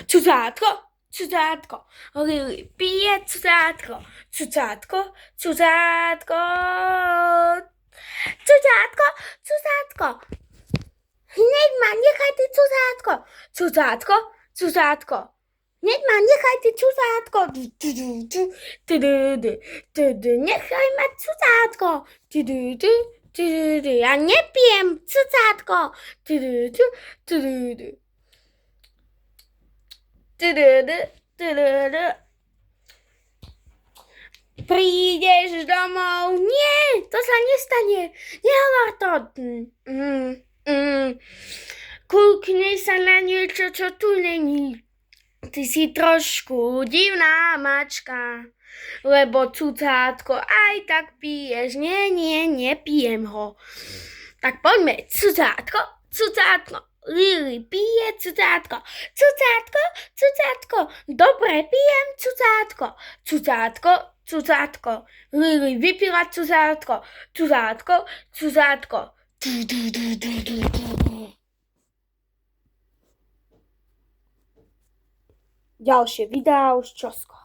Cudzatko, cudzatko, Lili pije cudzatko, cudzatko, cudzatko, cudzatko, cudzatko. Hneď ma, nechaj ty cudzátko, cudzátko, cudzátko. Hneď ma, nechaj ty cudzátko. Nechaj ma cudzátko. Ja nepijem cudzátko. Prídeš domov? Nie, to sa nestane. Nehovor to. Kúkni sa na niečo, čo tu není. Ty si trošku divná mačka, lebo cudzátko aj tak piješ. Nie, nepijem ho. Tak poďme, cudzátko, cudzátko. Lili pije cudzátko, cudzátko, cudzátko. Dobre, pijem cudzátko, cudzátko, cudzátko. Lili vypila cudzátko, cudzátko, cudzátko. Ďalšie videá už čoskoro.